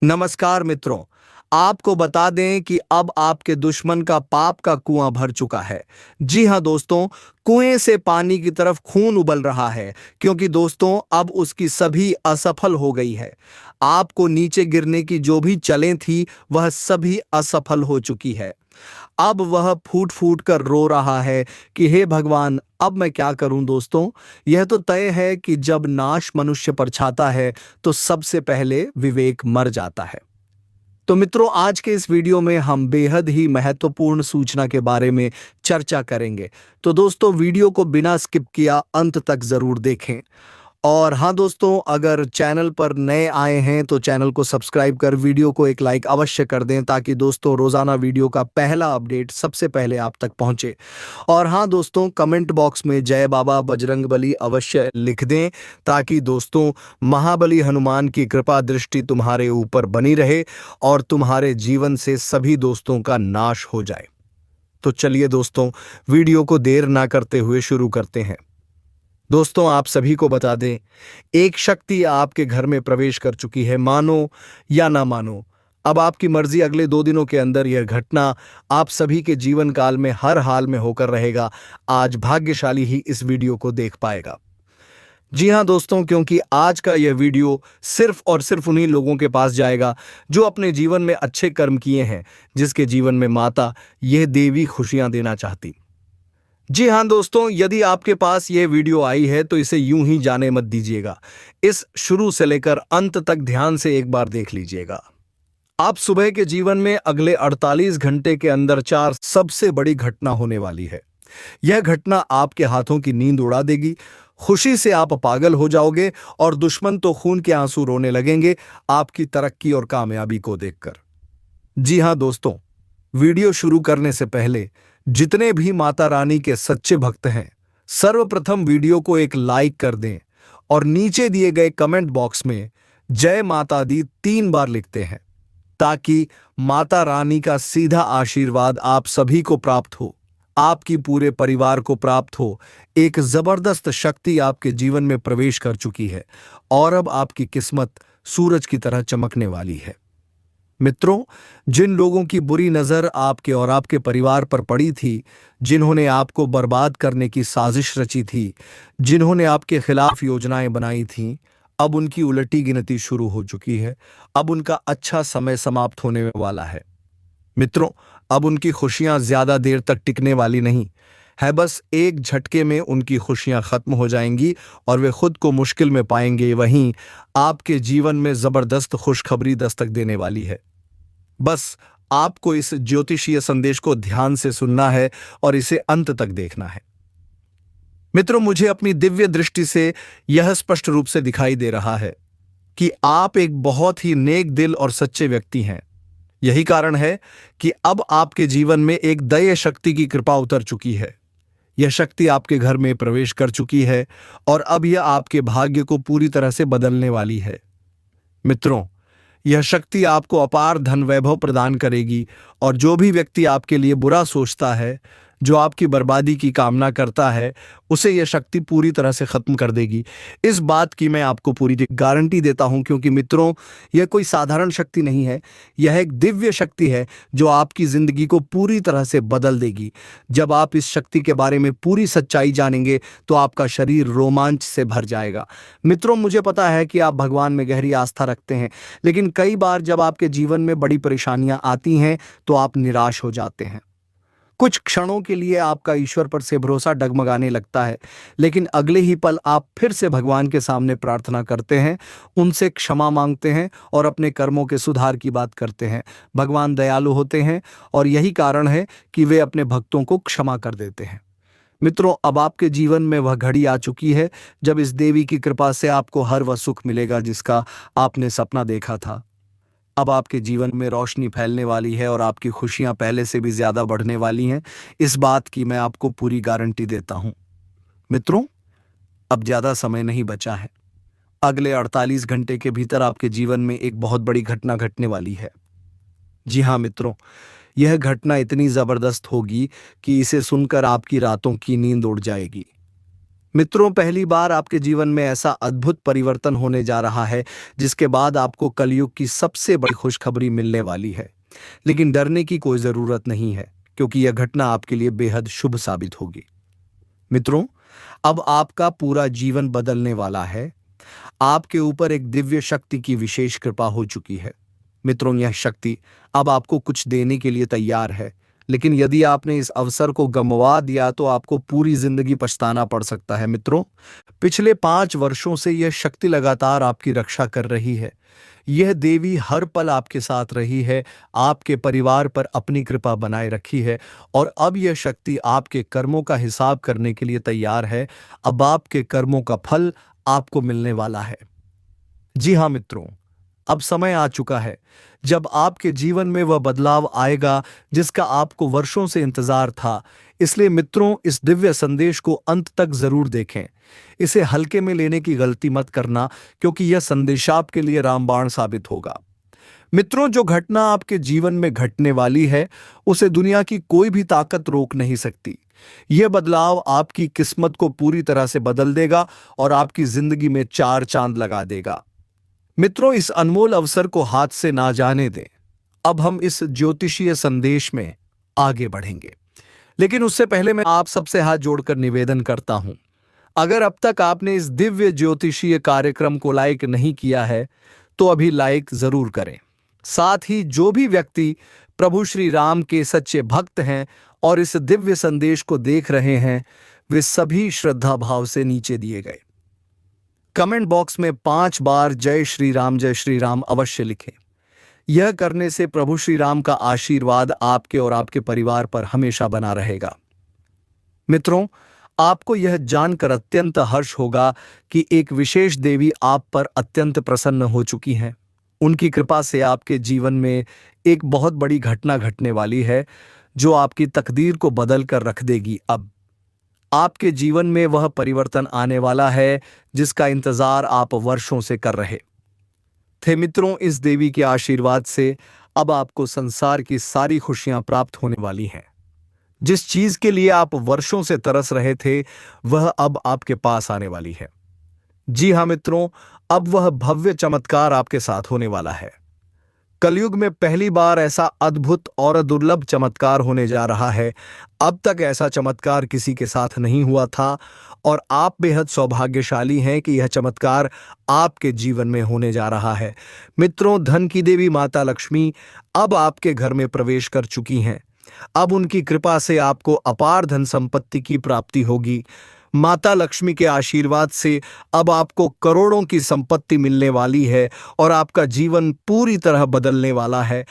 नमस्कार मित्रों। आपको बता दें कि अब आपके दुश्मन का पाप का कुआं भर चुका है। जी हां दोस्तों, कुएं से पानी की तरफ खून उबल रहा है, क्योंकि दोस्तों अब उसकी सभी असफल हो गई है। आपको नीचे गिरने की जो भी चलें थी, वह सभी असफल हो चुकी है। अब वह फूट फूट कर रो रहा है कि हे भगवान, अब मैं क्या करूं। दोस्तों, यह तो तय है कि जब नाश मनुष्य पर छाता है तो सबसे पहले विवेक मर जाता है। तो मित्रों, आज के इस वीडियो में हम बेहद ही महत्वपूर्ण सूचना के बारे में चर्चा करेंगे। तो दोस्तों, वीडियो को बिना स्किप किया अंत तक जरूर देखें। और हाँ दोस्तों, अगर चैनल पर नए आए हैं तो चैनल को सब्सक्राइब कर वीडियो को एक लाइक अवश्य कर दें, ताकि दोस्तों रोजाना वीडियो का पहला अपडेट सबसे पहले आप तक पहुंचे। और हाँ दोस्तों, कमेंट बॉक्स में जय बाबा बजरंगबली अवश्य लिख दें, ताकि दोस्तों महाबली हनुमान की कृपा दृष्टि तुम्हारे ऊपर बनी रहे और तुम्हारे जीवन से सभी दोस्तों का नाश हो जाए। तो चलिए दोस्तों, वीडियो को देर ना करते हुए शुरू करते हैं। दोस्तों, आप सभी को बता दें, एक शक्ति आपके घर में प्रवेश कर चुकी है। मानो या ना मानो, अब आपकी मर्जी। अगले 2 दिनों के अंदर यह घटना आप सभी के जीवन काल में हर हाल में होकर रहेगा। आज भाग्यशाली ही इस वीडियो को देख पाएगा। जी हां दोस्तों, क्योंकि आज का यह वीडियो सिर्फ और सिर्फ उन्हीं लोगों के पास जाएगा जो अपने जीवन में अच्छे कर्म किए हैं, जिसके जीवन में माता यह देवी खुशियां देना चाहती। जी हाँ दोस्तों, यदि आपके पास ये वीडियो आई है तो इसे यूं ही जाने मत दीजिएगा। इस शुरू से लेकर अंत तक ध्यान से एक बार देख लीजिएगा। आप सुबह के जीवन में अगले 48 घंटे के अंदर 4 सबसे बड़ी घटना होने वाली है। यह घटना आपके हाथों की नींद उड़ा देगी। खुशी से आप पागल हो जाओगे और दुश्मन तो खून के आंसू रोने लगेंगे आपकी तरक्की और कामयाबी को देखकर। जी हाँ दोस्तों, वीडियो शुरू करने से पहले जितने भी माता रानी के सच्चे भक्त हैं, सर्वप्रथम वीडियो को एक लाइक कर दें और नीचे दिए गए कमेंट बॉक्स में जय माता दी 3 बार लिखते हैं, ताकि माता रानी का सीधा आशीर्वाद आप सभी को प्राप्त हो, आपकी पूरे परिवार को प्राप्त हो। एक जबरदस्त शक्ति आपके जीवन में प्रवेश कर चुकी है और अब आपकी किस्मत सूरज की तरह चमकने वाली है। मित्रों, जिन लोगों की बुरी नजर आपके और आपके परिवार पर पड़ी थी, जिन्होंने आपको बर्बाद करने की साजिश रची थी, जिन्होंने आपके खिलाफ योजनाएं बनाई थीं, अब उनकी उलटी गिनती शुरू हो चुकी है। अब उनका अच्छा समय समाप्त होने वाला है। मित्रों, अब उनकी खुशियां ज्यादा देर तक टिकने वाली नहीं है। बस एक झटके में उनकी खुशियां खत्म हो जाएंगी और वे खुद को मुश्किल में पाएंगे। वहीं आपके जीवन में जबरदस्त खुशखबरी दस्तक देने वाली है। बस आपको इस ज्योतिषीय संदेश को ध्यान से सुनना है और इसे अंत तक देखना है। मित्रों, मुझे अपनी दिव्य दृष्टि से यह स्पष्ट रूप से दिखाई दे रहा है कि आप एक बहुत ही नेक दिल और सच्चे व्यक्ति हैं। यही कारण है कि अब आपके जीवन में एक दैवीय शक्ति की कृपा उतर चुकी है। यह शक्ति आपके घर में प्रवेश कर चुकी है और अब यह आपके भाग्य को पूरी तरह से बदलने वाली है। मित्रों, यह शक्ति आपको अपार धन वैभव प्रदान करेगी और जो भी व्यक्ति आपके लिए बुरा सोचता है, जो आपकी बर्बादी की कामना करता है, उसे यह शक्ति पूरी तरह से खत्म कर देगी। इस बात की मैं आपको पूरी गारंटी देता हूं, क्योंकि मित्रों, यह कोई साधारण शक्ति नहीं है। यह एक दिव्य शक्ति है जो आपकी जिंदगी को पूरी तरह से बदल देगी। जब आप इस शक्ति के बारे में पूरी सच्चाई जानेंगे तो आपका शरीर रोमांच से भर जाएगा। मित्रों, मुझे पता है कि आप भगवान में गहरी आस्था रखते हैं, लेकिन कई बार जब आपके जीवन में बड़ी परेशानियां आती हैं तो आप निराश हो जाते हैं। कुछ क्षणों के लिए आपका ईश्वर पर से भरोसा डगमगाने लगता है, लेकिन अगले ही पल आप फिर से भगवान के सामने प्रार्थना करते हैं, उनसे क्षमा मांगते हैं और अपने कर्मों के सुधार की बात करते हैं। भगवान दयालु होते हैं और यही कारण है कि वे अपने भक्तों को क्षमा कर देते हैं। मित्रों, अब आपके जीवन में वह घड़ी आ चुकी है जब इस देवी की कृपा से आपको हर वह सुख मिलेगा जिसका आपने सपना देखा था। अब आपके जीवन में रोशनी फैलने वाली है और आपकी खुशियां पहले से भी ज्यादा बढ़ने वाली हैं। इस बात की मैं आपको पूरी गारंटी देता हूं। मित्रों, अब ज्यादा समय नहीं बचा है। अगले 48 घंटे के भीतर आपके जीवन में एक बहुत बड़ी घटना घटने वाली है। जी हां मित्रों, यह घटना इतनी जबरदस्त होगी कि इसे सुनकर आपकी रातों की नींद उड़ जाएगी। मित्रों, पहली बार आपके जीवन में ऐसा अद्भुत परिवर्तन होने जा रहा है जिसके बाद आपको कलयुग की सबसे बड़ी खुशखबरी मिलने वाली है। लेकिन डरने की कोई जरूरत नहीं है, क्योंकि यह घटना आपके लिए बेहद शुभ साबित होगी। मित्रों, अब आपका पूरा जीवन बदलने वाला है। आपके ऊपर एक दिव्य शक्ति की विशेष कृपा हो चुकी है। मित्रों, यह शक्ति अब आपको कुछ देने के लिए तैयार है। लेकिन यदि आपने इस अवसर को गंवा दिया तो आपको पूरी जिंदगी पछताना पड़ सकता है। मित्रों, पिछले 5 वर्षों से यह शक्ति लगातार आपकी रक्षा कर रही है। यह देवी हर पल आपके साथ रही है, आपके परिवार पर अपनी कृपा बनाए रखी है, और अब यह शक्ति आपके कर्मों का हिसाब करने के लिए तैयार है। अब आपके कर्मों का फल आपको मिलने वाला है। जी हाँ मित्रों, अब समय आ चुका है जब आपके जीवन में वह बदलाव आएगा जिसका आपको वर्षों से इंतजार था। इसलिए मित्रों, इस दिव्य संदेश को अंत तक जरूर देखें। इसे हल्के में लेने की गलती मत करना, क्योंकि यह संदेश आपके लिए रामबाण साबित होगा। मित्रों, जो घटना आपके जीवन में घटने वाली है उसे दुनिया की कोई भी ताकत रोक नहीं सकती। यह बदलाव आपकी किस्मत को पूरी तरह से बदल देगा और आपकी जिंदगी में 4 चांद लगा देगा। मित्रों, इस अनमोल अवसर को हाथ से ना जाने दें। अब हम इस ज्योतिषीय संदेश में आगे बढ़ेंगे, लेकिन उससे पहले मैं आप सबसे हाथ जोड़कर निवेदन करता हूं, अगर अब तक आपने इस दिव्य ज्योतिषीय कार्यक्रम को लाइक नहीं किया है तो अभी लाइक जरूर करें। साथ ही जो भी व्यक्ति प्रभु श्री राम के सच्चे भक्त हैं और इस दिव्य संदेश को देख रहे हैं, वे सभी श्रद्धा भाव से नीचे दिए गए कमेंट बॉक्स में 5 बार जय श्री राम अवश्य लिखें। यह करने से प्रभु श्री राम का आशीर्वाद आपके और आपके परिवार पर हमेशा बना रहेगा। मित्रों, आपको यह जानकर अत्यंत हर्ष होगा कि एक विशेष देवी आप पर अत्यंत प्रसन्न हो चुकी हैं। उनकी कृपा से आपके जीवन में एक बहुत बड़ी घटना घटने वाली है जो आपकी तकदीर को बदल कर रख देगी। अब आपके जीवन में वह परिवर्तन आने वाला है जिसका इंतजार आप वर्षों से कर रहे थे। मित्रों, इस देवी के आशीर्वाद से अब आपको संसार की सारी खुशियां प्राप्त होने वाली हैं। जिस चीज के लिए आप वर्षों से तरस रहे थे वह अब आपके पास आने वाली है। जी हाँ मित्रों, अब वह भव्य चमत्कार आपके साथ होने वाला है। कलयुग में पहली बार ऐसा अद्भुत और दुर्लभ चमत्कार होने जा रहा है। अब तक ऐसा चमत्कार किसी के साथ नहीं हुआ था और आप बेहद सौभाग्यशाली हैं कि यह चमत्कार आपके जीवन में होने जा रहा है। मित्रों, धन की देवी माता लक्ष्मी अब आपके घर में प्रवेश कर चुकी हैं। अब उनकी कृपा से आपको अपार धन संपत्ति की प्राप्ति होगी। माता लक्ष्मी के आशीर्वाद से अब आपको करोड़ों की संपत्ति मिलने वाली है और आपका जीवन पूरी तरह बदलने वाला है।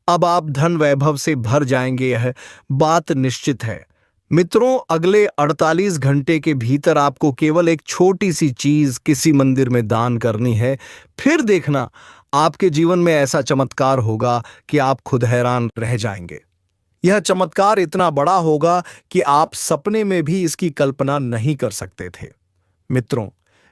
अब आप धन वैभव से भर जाएंगे, यह बात निश्चित है। मित्रों, अगले 48 घंटे के भीतर आपको केवल एक छोटी सी चीज किसी मंदिर में दान करनी है। फिर देखना, आपके जीवन में ऐसा चमत्कार होगा कि आप खुद हैरान रह जाएंगे। यह चमत्कार इतना बड़ा होगा कि आप सपने में भी इसकी कल्पना नहीं कर सकते थे। मित्रों,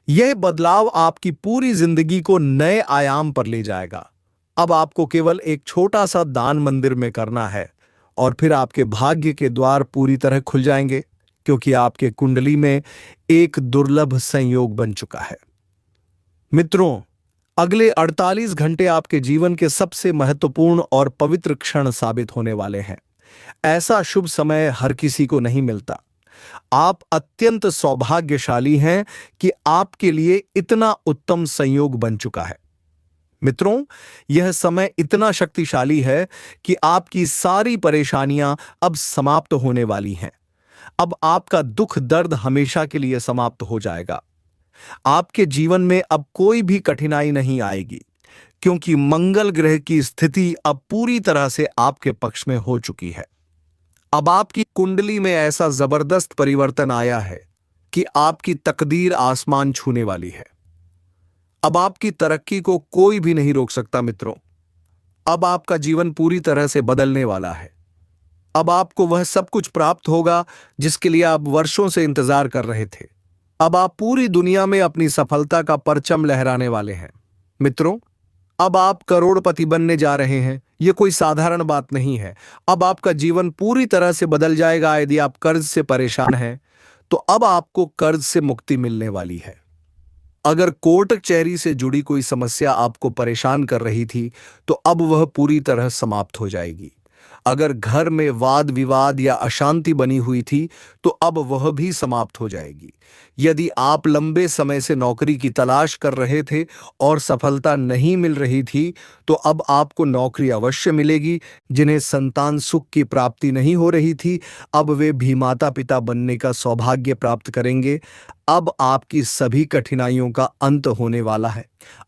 यह बदलाव आपकी पूरी जिंदगी को नए आयाम पर ले जाएगा। अब आपको केवल एक छोटा सा दान मंदिर में करना है और फिर आपके भाग्य के द्वार पूरी तरह खुल जाएंगे, क्योंकि आपके कुंडली में एक दुर्लभ संयोग बन चुका है। मित्रों, अगले 48 घंटे आपके जीवन के सबसे महत्वपूर्ण और पवित्र क्षण साबित होने वाले हैं। ऐसा शुभ समय हर किसी को नहीं मिलता। आप अत्यंत सौभाग्यशाली हैं कि आपके लिए इतना उत्तम संयोग बन चुका है। मित्रों, यह समय इतना शक्तिशाली है कि आपकी सारी परेशानियां अब समाप्त होने वाली हैं। अब आपका दुख दर्द हमेशा के लिए समाप्त हो जाएगा। आपके जीवन में अब कोई भी कठिनाई नहीं आएगी, क्योंकि मंगल ग्रह की स्थिति अब पूरी तरह से आपके पक्ष में हो चुकी है। अब आपकी कुंडली में ऐसा जबरदस्त परिवर्तन आया है कि आपकी तकदीर आसमान छूने वाली है। अब आपकी तरक्की को कोई भी नहीं रोक सकता। मित्रों, अब आपका जीवन पूरी तरह से बदलने वाला है। अब आपको वह सब कुछ प्राप्त होगा जिसके लिए आप वर्षों से इंतजार कर रहे थे। अब आप पूरी दुनिया में अपनी सफलता का परचम लहराने वाले हैं। मित्रों, अब आप करोड़पति बनने जा रहे हैं। यह कोई साधारण बात नहीं है। अब आपका जीवन पूरी तरह से बदल जाएगा। यदि आप कर्ज से परेशान हैं तो अब आपको कर्ज से मुक्ति मिलने वाली है। अगर कोर्ट कचहरी से जुड़ी कोई समस्या आपको परेशान कर रही थी, तो अब वह पूरी तरह समाप्त हो जाएगी। अगर घर में वाद विवाद या अशांति बनी हुई थी, तो अब वह भी समाप्त हो जाएगी। यदि आप लंबे समय से नौकरी की तलाश कर रहे थे और सफलता नहीं मिल रही थी, तो अब आपको नौकरी अवश्य मिलेगी। जिन्हें संतान सुख की प्राप्ति नहीं हो रही थी, अब वे भी माता पिता बनने का सौभाग्य प्राप्त करेंगे। अब आपकी सभी कठिनाइयों का अंत होने वाला है।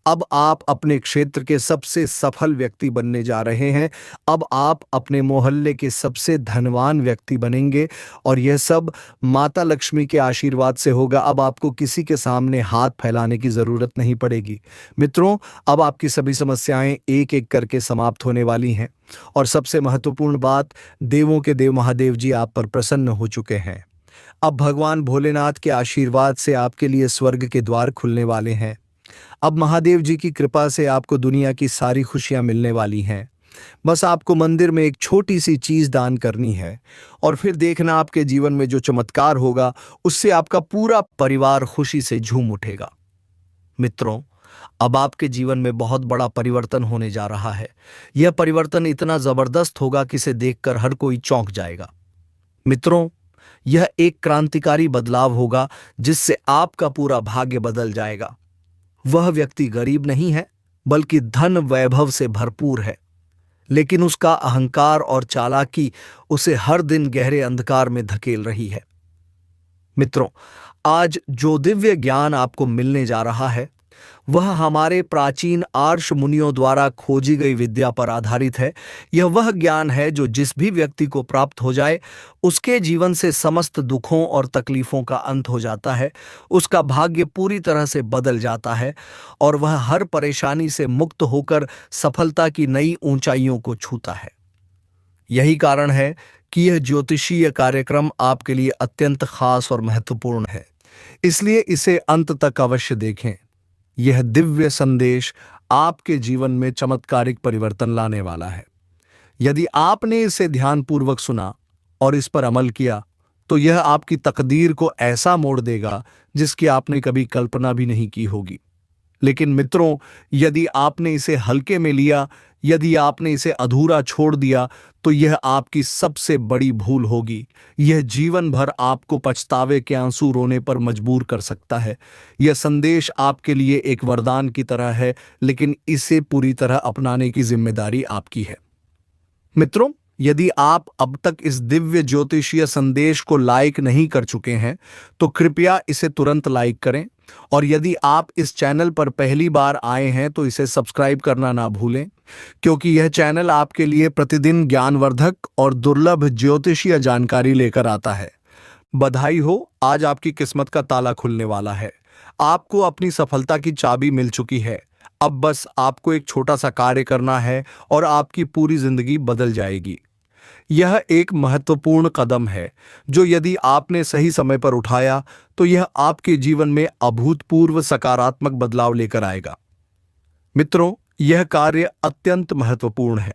अब आप अपने क्षेत्र के सबसे सफल व्यक्ति बनने जा रहे हैं। अब आप अपने मोहल्ले के सबसे धनवान व्यक्ति बनेंगे और यह सब माता लक्ष्मी के आशीर्वाद से होगा। अब आपको किसी के सामने हाथ फैलाने की जरूरत नहीं पड़ेगी। मित्रों, अब आपकी सभी समस्याएं एक एक करके समाप्त होने वाली हैं और सबसे महत्वपूर्ण बात, देवों के देव महादेव जी आप पर प्रसन्न हो चुके हैं। अब भगवान भोलेनाथ के आशीर्वाद से आपके लिए स्वर्ग के द्वार खुलने वाले हैं। अब महादेव जी की कृपा से आपको दुनिया की सारी खुशियां मिलने वाली हैं। बस आपको मंदिर में एक छोटी सी चीज दान करनी है और फिर देखना आपके जीवन में जो चमत्कार होगा, उससे आपका पूरा परिवार खुशी से झूम उठेगा। मित्रों, अब आपके जीवन में बहुत बड़ा परिवर्तन होने जा रहा है। यह परिवर्तन इतना जबरदस्त होगा कि इसे देखकर हर कोई चौंक जाएगा। मित्रों, यह एक क्रांतिकारी बदलाव होगा जिससे आपका पूरा भाग्य बदल जाएगा। वह व्यक्ति गरीब नहीं है, बल्कि धन वैभव से भरपूर है, लेकिन उसका अहंकार और चालाकी उसे हर दिन गहरे अंधकार में धकेल रही है। मित्रों, आज जो दिव्य ज्ञान आपको मिलने जा रहा है, वह हमारे प्राचीन आर्ष मुनियों द्वारा खोजी गई विद्या पर आधारित है। यह वह ज्ञान है जो जिस भी व्यक्ति को प्राप्त हो जाए, उसके जीवन से समस्त दुखों और तकलीफों का अंत हो जाता है, उसका भाग्य पूरी तरह से बदल जाता है और वह हर परेशानी से मुक्त होकर सफलता की नई ऊंचाइयों को छूता है। यही कारण है कि यह ज्योतिषीय कार्यक्रम आपके लिए अत्यंत खास और महत्वपूर्ण है, इसलिए इसे अंत तक अवश्य देखें। यह दिव्य संदेश आपके जीवन में चमत्कारिक परिवर्तन लाने वाला है। यदि आपने इसे ध्यानपूर्वक सुना और इस पर अमल किया, तो यह आपकी तकदीर को ऐसा मोड़ देगा जिसकी आपने कभी कल्पना भी नहीं की होगी। लेकिन मित्रों, यदि आपने इसे हल्के में लिया, यदि आपने इसे अधूरा छोड़ दिया, तो यह आपकी सबसे बड़ी भूल होगी। यह जीवन भर आपको पछतावे के आंसू रोने पर मजबूर कर सकता है। यह संदेश आपके लिए एक वरदान की तरह है, लेकिन इसे पूरी तरह अपनाने की जिम्मेदारी आपकी है। मित्रों, यदि आप अब तक इस दिव्य ज्योतिषीय संदेश को लाइक नहीं कर चुके हैं, तो कृपया इसे तुरंत लाइक करें और यदि आप इस चैनल पर पहली बार आए हैं तो इसे सब्सक्राइब करना ना भूलें, क्योंकि यह चैनल आपके लिए प्रतिदिन ज्ञानवर्धक और दुर्लभ ज्योतिषीय जानकारी लेकर आता है। बधाई हो, आज आपकी किस्मत का ताला खुलने वाला है। आपको अपनी सफलता की चाबी मिल चुकी है। अब बस आपको एक छोटा सा कार्य करना है और आपकी पूरी जिंदगी बदल जाएगी। यह एक महत्वपूर्ण कदम है जो यदि आपने सही समय पर उठाया, तो यह आपके जीवन में अभूतपूर्व सकारात्मक बदलाव लेकर आएगा। मित्रों, यह कार्य अत्यंत महत्वपूर्ण है।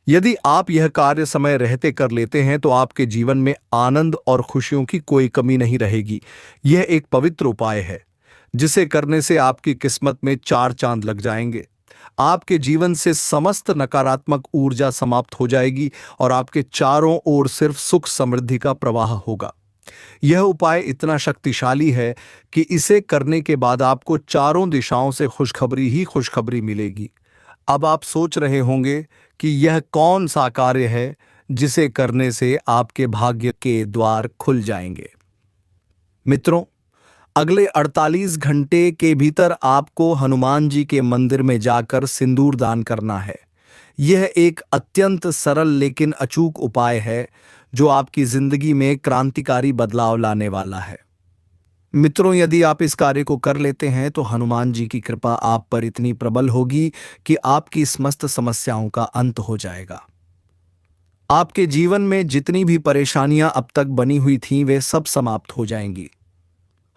यदि आप यह कार्य समय रहते कर लेते हैं, तो आपके जीवन में आनंद और खुशियों की कोई कमी नहीं रहेगी। यह एक पवित्र उपाय है जिसे करने से आपकी किस्मत में 4 चांद लग जाएंगे। आपके जीवन से समस्त नकारात्मक ऊर्जा समाप्त हो जाएगी और आपके चारों ओर सिर्फ सुख समृद्धि का प्रवाह होगा। यह उपाय इतना शक्तिशाली है कि इसे करने के बाद आपको चारों दिशाओं से खुशखबरी ही खुशखबरी मिलेगी। अब आप सोच रहे होंगे कि यह कौन सा कार्य है जिसे करने से आपके भाग्य के द्वार खुल जाएंगे। मित्रों, अगले 48 घंटे के भीतर आपको हनुमान जी के मंदिर में जाकर सिंदूर दान करना है। यह एक अत्यंत सरल लेकिन अचूक उपाय है जो आपकी जिंदगी में क्रांतिकारी बदलाव लाने वाला है। मित्रों, यदि आप इस कार्य को कर लेते हैं तो हनुमान जी की कृपा आप पर इतनी प्रबल होगी कि आपकी समस्त समस्याओं का अंत हो जाएगा। आपके जीवन में जितनी भी परेशानियां अब तक बनी हुई थीं, वे सब समाप्त हो जाएंगी।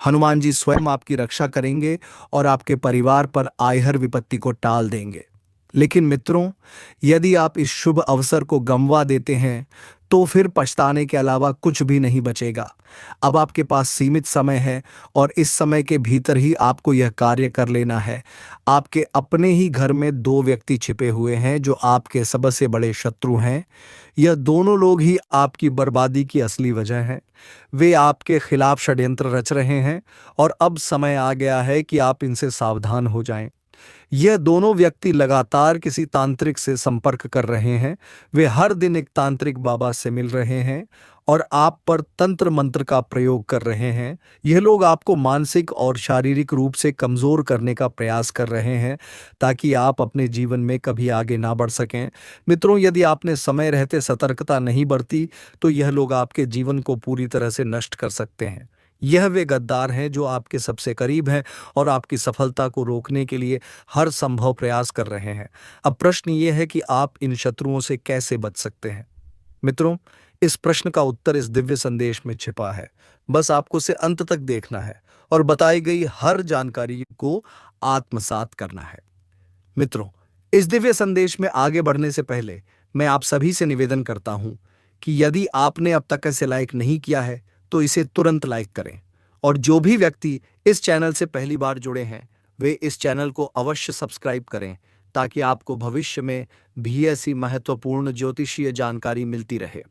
हनुमान जी स्वयं आपकी रक्षा करेंगे और आपके परिवार पर आए हर विपत्ति को टाल देंगे। लेकिन मित्रों, यदि आप इस शुभ अवसर को गंवा देते हैं तो फिर पछताने के अलावा कुछ भी नहीं बचेगा। अब आपके पास सीमित समय है और इस समय के भीतर ही आपको यह कार्य कर लेना है। आपके अपने ही घर में दो व्यक्ति छिपे हुए हैं जो आपके सबसे बड़े शत्रु हैं। यह दोनों लोग ही आपकी बर्बादी की असली वजह हैं। वे आपके खिलाफ षड्यंत्र रच रहे हैं और अब समय आ गया है कि आप इनसे सावधान हो जाएं। यह दोनों व्यक्ति लगातार किसी तांत्रिक से संपर्क कर रहे हैं। वे हर दिन एक तांत्रिक बाबा से मिल रहे हैं और आप पर तंत्र मंत्र का प्रयोग कर रहे हैं। यह लोग आपको मानसिक और शारीरिक रूप से कमजोर करने का प्रयास कर रहे हैं ताकि आप अपने जीवन में कभी आगे ना बढ़ सकें। मित्रों, यदि आपने समय रहते सतर्कता नहीं बरती तो यह लोग आपके जीवन को पूरी तरह से नष्ट कर सकते हैं। यह वे गद्दार हैं जो आपके सबसे करीब हैं और आपकी सफलता को रोकने के लिए हर संभव प्रयास कर रहे हैं। अब प्रश्न ये है कि आप इन शत्रुओं से कैसे बच सकते हैं। मित्रों, इस प्रश्न का उत्तर इस दिव्य संदेश में छिपा है। बस आपको इसे अंत तक देखना है और बताई गई हर जानकारी को आत्मसात करना है। मित्रों, इस दिव्य संदेश में आगे बढ़ने से पहले मैं आप सभी से निवेदन करता हूं कि यदि आपने अब तक इसे लाइक नहीं किया है तो इसे तुरंत लाइक करें और जो भी व्यक्ति इस चैनल से पहली बार जुड़े हैं वे इस चैनल को अवश्य सब्सक्राइब करें ताकि आपको भविष्य में भी ऐसी महत्वपूर्ण ज्योतिषीय जानकारी मिलती रहे।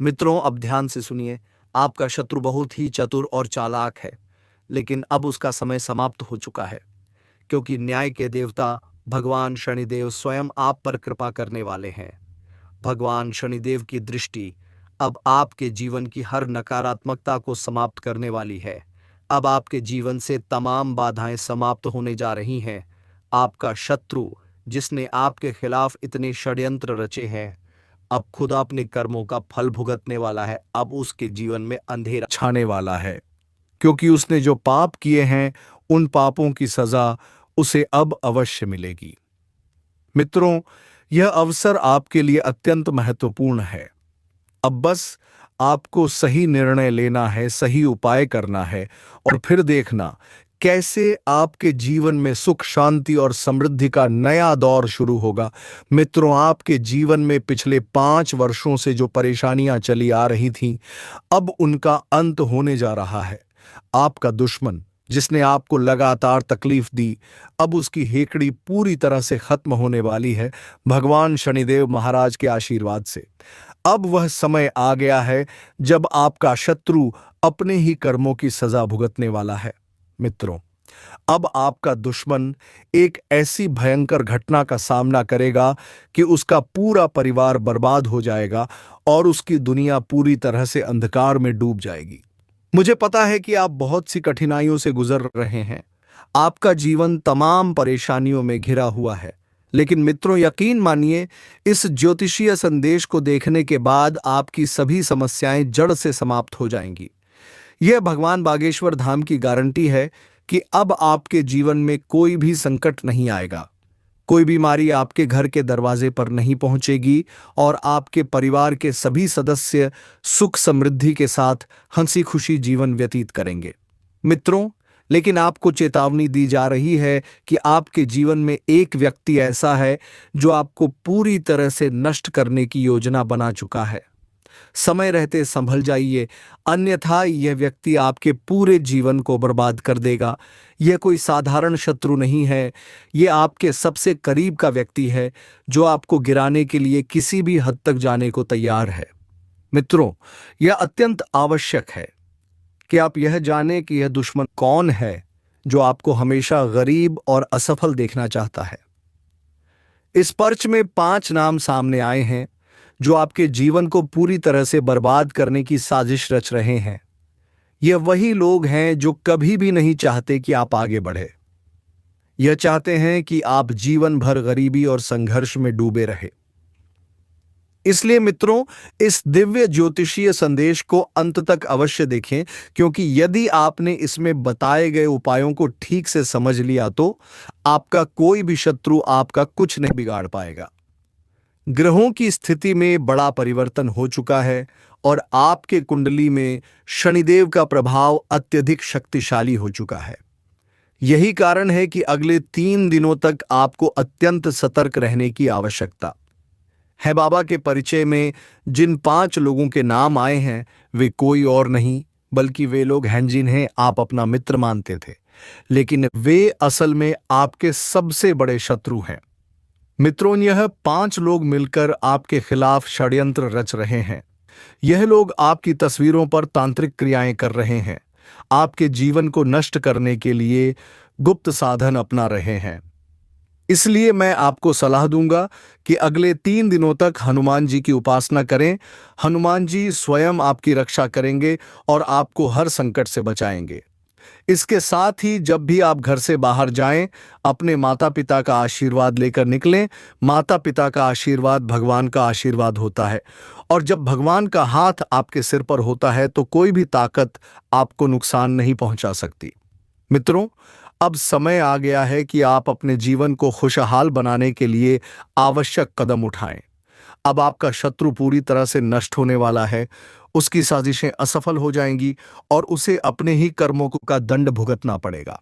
मित्रों, अब ध्यान से सुनिए। आपका शत्रु बहुत ही चतुर और चालाक है, लेकिन अब उसका समय समाप्त हो चुका है, क्योंकि न्याय के देवता भगवान शनिदेव स्वयं आप पर कृपा करने वाले हैं। भगवान शनिदेव की दृष्टि अब आपके जीवन की हर नकारात्मकता को समाप्त करने वाली है। अब आपके जीवन से तमाम बाधाएं समाप्त होने जा रही हैं। आपका शत्रु, जिसने आपके खिलाफ इतने षड्यंत्र रचे हैं, अब खुद अपने कर्मों का फल भुगतने वाला है। अब उसके जीवन में अंधेरा छाने वाला है, क्योंकि उसने जो पाप किए हैं उन पापों की सजा उसे अब अवश्य मिलेगी। मित्रों, यह अवसर आपके लिए अत्यंत महत्वपूर्ण है। अब बस आपको सही निर्णय लेना है, सही उपाय करना है और फिर देखना कैसे आपके जीवन में सुख, शांति और समृद्धि का नया दौर शुरू होगा। मित्रों, आपके जीवन में पिछले 5 वर्षों से जो परेशानियां चली आ रही थीं, अब उनका अंत होने जा रहा है। आपका दुश्मन, जिसने आपको लगातार तकलीफ दी, अब उसकी हेकड़ी पूरी तरह से खत्म होने वाली है भगवान शनिदेव महाराज के आशीर्वाद से। अब वह समय आ गया है जब आपका शत्रु अपने ही कर्मों की सजा भुगतने वाला है। मित्रों, अब आपका दुश्मन एक ऐसी भयंकर घटना का सामना करेगा कि उसका पूरा परिवार बर्बाद हो जाएगा और उसकी दुनिया पूरी तरह से अंधकार में डूब जाएगी। मुझे पता है कि आप बहुत सी कठिनाइयों से गुजर रहे हैं। आपका जीवन तमाम परेशानियों में घिरा हुआ है, लेकिन मित्रों, यकीन मानिए, इस ज्योतिषीय संदेश को देखने के बाद आपकी सभी समस्याएं जड़ से समाप्त हो जाएंगी। यह भगवान बागेश्वर धाम की गारंटी है कि अब आपके जीवन में कोई भी संकट नहीं आएगा, कोई बीमारी आपके घर के दरवाजे पर नहीं पहुंचेगी और आपके परिवार के सभी सदस्य सुख समृद्धि के साथ हंसी खुशी जीवन व्यतीत करेंगे। मित्रों, लेकिन आपको चेतावनी दी जा रही है कि आपके जीवन में एक व्यक्ति ऐसा है जो आपको पूरी तरह से नष्ट करने की योजना बना चुका है। समय रहते संभल जाइए, अन्यथा यह व्यक्ति आपके पूरे जीवन को बर्बाद कर देगा। यह कोई साधारण शत्रु नहीं है, यह आपके सबसे करीब का व्यक्ति है जो आपको गिराने के लिए किसी भी हद तक जाने को तैयार है। मित्रों, यह अत्यंत आवश्यक है कि आप यह जानें कि यह दुश्मन कौन है जो आपको हमेशा गरीब और असफल देखना चाहता है। इस पर्च में 5 नाम सामने आए हैं जो आपके जीवन को पूरी तरह से बर्बाद करने की साजिश रच रहे हैं। यह वही लोग हैं जो कभी भी नहीं चाहते कि आप आगे बढ़े। यह चाहते हैं कि आप जीवन भर गरीबी और संघर्ष में डूबे रहे। इसलिए मित्रों, इस दिव्य ज्योतिषीय संदेश को अंत तक अवश्य देखें, क्योंकि यदि आपने इसमें बताए गए उपायों को ठीक से समझ लिया तो आपका कोई भी शत्रु आपका कुछ नहीं बिगाड़ पाएगा। ग्रहों की स्थिति में बड़ा परिवर्तन हो चुका है और आपके कुंडली में शनिदेव का प्रभाव अत्यधिक शक्तिशाली हो चुका है। यही कारण है कि अगले 3 दिनों तक आपको अत्यंत सतर्क रहने की आवश्यकता है। बाबा के परिचय में जिन 5 लोगों के नाम आए हैं वे कोई और नहीं बल्कि वे लोग हैं जिन्हें आप अपना मित्र मानते थे, लेकिन वे असल में आपके सबसे बड़े शत्रु हैं। मित्रों, यह 5 लोग मिलकर आपके खिलाफ षड्यंत्र रच रहे हैं। यह लोग आपकी तस्वीरों पर तांत्रिक क्रियाएं कर रहे हैं, आपके जीवन को नष्ट करने के लिए गुप्त साधन अपना रहे हैं। इसलिए मैं आपको सलाह दूंगा कि अगले 3 दिनों तक हनुमान जी की उपासना करें। हनुमान जी स्वयं आपकी रक्षा करेंगे और आपको हर संकट से बचाएंगे। इसके साथ ही जब भी आप घर से बाहर जाएं, अपने माता पिता का आशीर्वाद लेकर निकलें। माता पिता का आशीर्वाद भगवान का आशीर्वाद होता है, और जब भगवान का हाथ आपके सिर पर होता है तो कोई भी ताकत आपको नुकसान नहीं पहुंचा सकती। मित्रों, अब समय आ गया है कि आप अपने जीवन को खुशहाल बनाने के लिए आवश्यक कदम उठाएं। अब आपका शत्रु पूरी तरह से नष्ट होने वाला है, उसकी साजिशें असफल हो जाएंगी और उसे अपने ही कर्मों का दंड भुगतना पड़ेगा।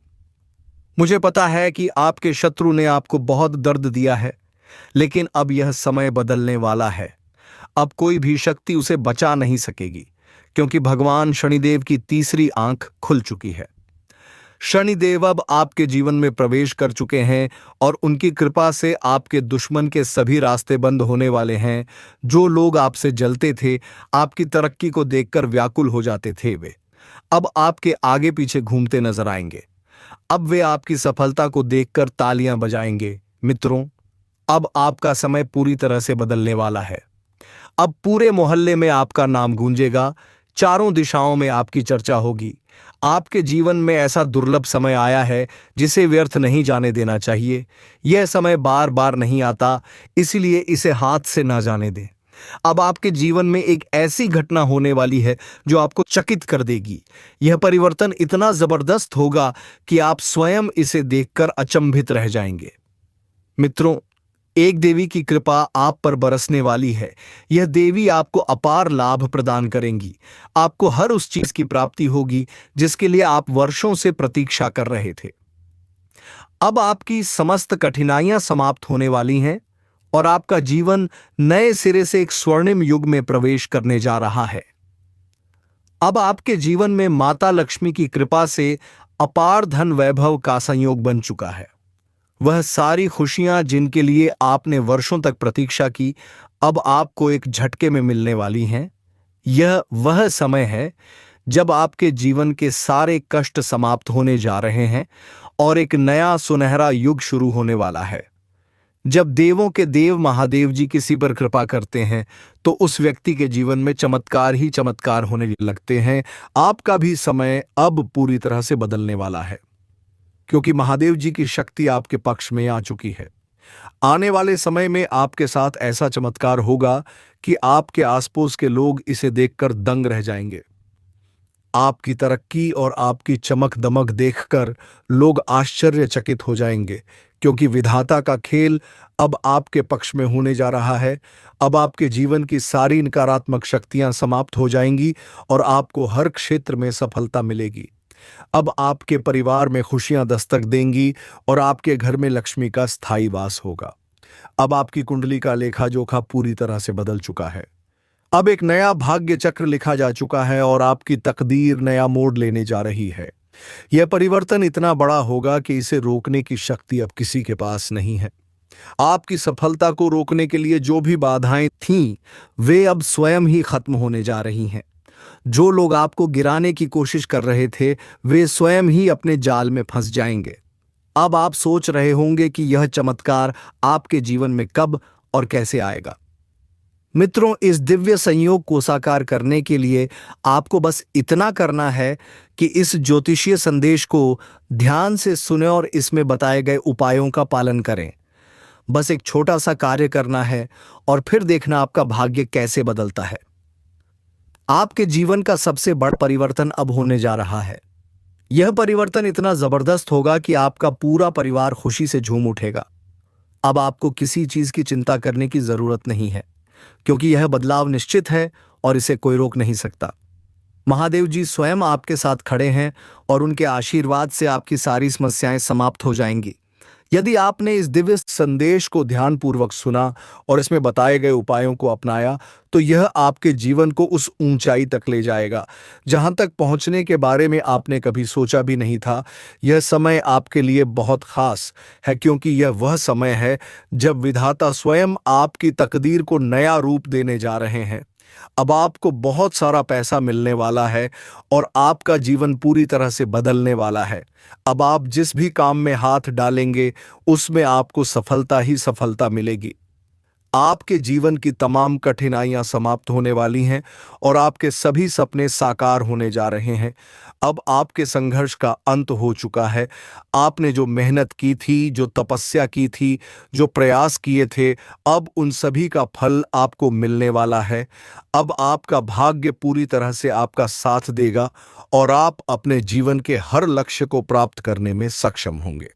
मुझे पता है कि आपके शत्रु ने आपको बहुत दर्द दिया है, लेकिन अब यह समय बदलने वाला है। अब कोई भी शक्ति उसे बचा नहीं सकेगी, क्योंकि भगवान शनिदेव की तीसरी आंख खुल चुकी है। शनिदेव अब आपके जीवन में प्रवेश कर चुके हैं और उनकी कृपा से आपके दुश्मन के सभी रास्ते बंद होने वाले हैं। जो लोग आपसे जलते थे, आपकी तरक्की को देखकर व्याकुल हो जाते थे, वे अब आपके आगे पीछे घूमते नजर आएंगे। अब वे आपकी सफलता को देखकर तालियां बजाएंगे। मित्रों, अब आपका समय पूरी तरह से बदलने वाला है। अब पूरे मोहल्ले में आपका नाम गूंजेगा, चारों दिशाओं में आपकी चर्चा होगी। आपके जीवन में ऐसा दुर्लभ समय आया है जिसे व्यर्थ नहीं जाने देना चाहिए। यह समय बार बार नहीं आता, इसलिए इसे हाथ से ना जाने दें। अब आपके जीवन में एक ऐसी घटना होने वाली है जो आपको चकित कर देगी। यह परिवर्तन इतना जबरदस्त होगा कि आप स्वयं इसे देखकर अचंभित रह जाएंगे। मित्रों, एक देवी की कृपा आप पर बरसने वाली है। यह देवी आपको अपार लाभ प्रदान करेंगी। आपको हर उस चीज की प्राप्ति होगी जिसके लिए आप वर्षों से प्रतीक्षा कर रहे थे। अब आपकी समस्त कठिनाइयां समाप्त होने वाली हैं और आपका जीवन नए सिरे से एक स्वर्णिम युग में प्रवेश करने जा रहा है। अब आपके जीवन में माता लक्ष्मी की कृपा से अपार धन वैभव का संयोग बन चुका है। वह सारी खुशियां जिनके लिए आपने वर्षों तक प्रतीक्षा की, अब आपको एक झटके में मिलने वाली हैं। यह वह समय है जब आपके जीवन के सारे कष्ट समाप्त होने जा रहे हैं और एक नया सुनहरा युग शुरू होने वाला है। जब देवों के देव महादेव जी किसी पर कृपा करते हैं तो उस व्यक्ति के जीवन में चमत्कार ही चमत्कार होने लगते हैं। आपका भी समय अब पूरी तरह से बदलने वाला है, क्योंकि महादेव जी की शक्ति आपके पक्ष में आ चुकी है। आने वाले समय में आपके साथ ऐसा चमत्कार होगा कि आपके आसपास के लोग इसे देखकर दंग रह जाएंगे। आपकी तरक्की और आपकी चमक दमक देखकर लोग आश्चर्यचकित हो जाएंगे, क्योंकि विधाता का खेल अब आपके पक्ष में होने जा रहा है। अब आपके जीवन की सारी नकारात्मक शक्तियां समाप्त हो जाएंगी और आपको हर क्षेत्र में सफलता मिलेगी। अब आपके परिवार में खुशियां दस्तक देंगी और आपके घर में लक्ष्मी का स्थायी वास होगा। अब आपकी कुंडली का लेखा जोखा पूरी तरह से बदल चुका है। अब एक नया भाग्य चक्र लिखा जा चुका है और आपकी तकदीर नया मोड़ लेने जा रही है। यह परिवर्तन इतना बड़ा होगा कि इसे रोकने की शक्ति अब किसी के पास नहीं है। आपकी सफलता को रोकने के लिए जो भी बाधाएं थीं, वे अब स्वयं ही खत्म होने जा रही हैं। जो लोग आपको गिराने की कोशिश कर रहे थे, वे स्वयं ही अपने जाल में फंस जाएंगे। अब आप सोच रहे होंगे कि यह चमत्कार आपके जीवन में कब और कैसे आएगा। मित्रों, इस दिव्य संयोग को साकार करने के लिए आपको बस इतना करना है कि इस ज्योतिषीय संदेश को ध्यान से सुने और इसमें बताए गए उपायों का पालन करें। बस एक छोटा सा कार्य करना है और फिर देखना आपका भाग्य कैसे बदलता है। आपके जीवन का सबसे बड़ा परिवर्तन अब होने जा रहा है। यह परिवर्तन इतना जबरदस्त होगा कि आपका पूरा परिवार खुशी से झूम उठेगा। अब आपको किसी चीज की चिंता करने की जरूरत नहीं है, क्योंकि यह बदलाव निश्चित है और इसे कोई रोक नहीं सकता। महादेव जी स्वयं आपके साथ खड़े हैं और उनके आशीर्वाद से आपकी सारी समस्याएं समाप्त हो जाएंगी। यदि आपने इस दिव्य संदेश को ध्यानपूर्वक सुना और इसमें बताए गए उपायों को अपनाया, तो यह आपके जीवन को उस ऊंचाई तक ले जाएगा जहां तक पहुंचने के बारे में आपने कभी सोचा भी नहीं था। यह समय आपके लिए बहुत खास है, क्योंकि यह वह समय है जब विधाता स्वयं आपकी तकदीर को नया रूप देने जा रहे हैं। अब आपको बहुत सारा पैसा मिलने वाला है और आपका जीवन पूरी तरह से बदलने वाला है। अब आप जिस भी काम में हाथ डालेंगे उसमें आपको सफलता ही सफलता मिलेगी। आपके जीवन की तमाम कठिनाइयां समाप्त होने वाली हैं और आपके सभी सपने साकार होने जा रहे हैं। अब आपके संघर्ष का अंत हो चुका है। आपने जो मेहनत की थी, जो तपस्या की थी, जो प्रयास किए थे, अब उन सभी का फल आपको मिलने वाला है। अब आपका भाग्य पूरी तरह से आपका साथ देगा और आप अपने जीवन के हर लक्ष्य को प्राप्त करने में सक्षम होंगे।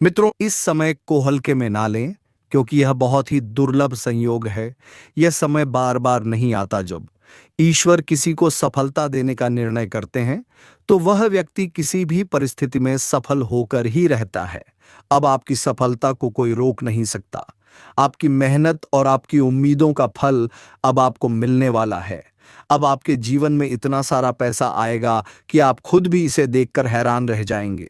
मित्रों, इस समय को हल्के में ना लें, क्योंकि यह बहुत ही दुर्लभ संयोग है। यह समय बार बार नहीं आता। जब ईश्वर किसी को सफलता देने का निर्णय करते हैं तो वह व्यक्ति किसी भी परिस्थिति में सफल होकर ही रहता है। अब आपकी सफलता को कोई रोक नहीं सकता। आपकी मेहनत और आपकी उम्मीदों का फल अब आपको मिलने वाला है। अब आपके जीवन में इतना सारा पैसा आएगा कि आप खुद भी इसे देखकर हैरान रह जाएंगे।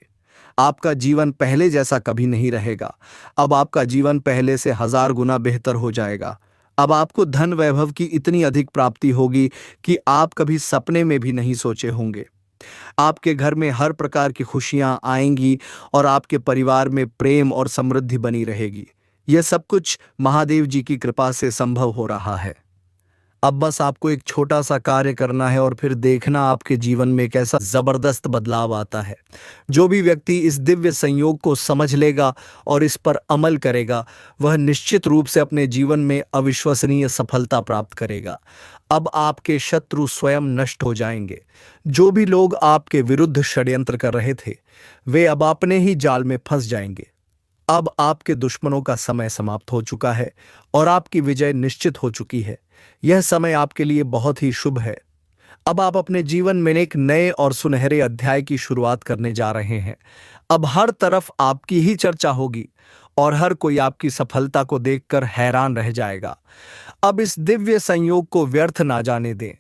आपका जीवन पहले जैसा कभी नहीं रहेगा। अब आपका जीवन पहले से 1000 गुना बेहतर हो जाएगा। अब आपको धन वैभव की इतनी अधिक प्राप्ति होगी कि आप कभी सपने में भी नहीं सोचे होंगे। आपके घर में हर प्रकार की खुशियां आएंगी और आपके परिवार में प्रेम और समृद्धि बनी रहेगी। यह सब कुछ महादेव जी की कृपा से संभव हो रहा है। अब बस आपको एक छोटा सा कार्य करना है और फिर देखना आपके जीवन में कैसा जबरदस्त बदलाव आता है। जो भी व्यक्ति इस दिव्य संयोग को समझ लेगा और इस पर अमल करेगा, वह निश्चित रूप से अपने जीवन में अविश्वसनीय सफलता प्राप्त करेगा। अब आपके शत्रु स्वयं नष्ट हो जाएंगे। जो भी लोग आपके विरुद्ध षड्यंत्र कर रहे थे, वे अब अपने ही जाल में फंस जाएंगे। अब आपके दुश्मनों का समय समाप्त हो चुका है और आपकी विजय निश्चित हो चुकी है। यह समय आपके लिए बहुत ही शुभ है। अब आप अपने जीवन में एक नए और सुनहरे अध्याय की शुरुआत करने जा रहे हैं। अब हर तरफ आपकी ही चर्चा होगी और हर कोई आपकी सफलता को देखकर हैरान रह जाएगा। अब इस दिव्य संयोग को व्यर्थ ना जाने दें।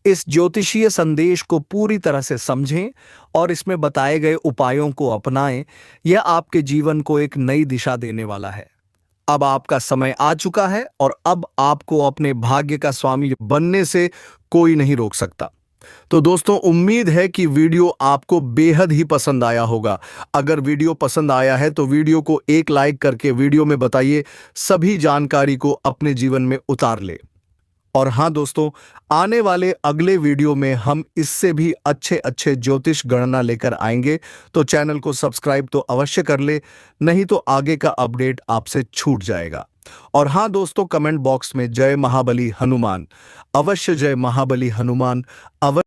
इस ज्योतिषीय संदेश को पूरी तरह से समझें और इसमें बताए गए उपायों को अपनाएं। यह आपके जीवन को एक नई दिशा देने वाला है। अब आपका समय आ चुका है और अब आपको अपने भाग्य का स्वामी बनने से कोई नहीं रोक सकता। तो दोस्तों, उम्मीद है कि वीडियो आपको बेहद ही पसंद आया होगा। अगर वीडियो पसंद आया है तो वीडियो को एक लाइक करके वीडियो में बताइए, सभी जानकारी को अपने जीवन में उतार ले। और हाँ दोस्तों, आने वाले अगले वीडियो में हम इससे भी अच्छे अच्छे ज्योतिष गणना लेकर आएंगे, तो चैनल को सब्सक्राइब तो अवश्य कर ले, नहीं तो आगे का अपडेट आपसे छूट जाएगा। और हाँ दोस्तों, कमेंट बॉक्स में जय महाबली हनुमान अवश्य, जय महाबली हनुमान अवश्य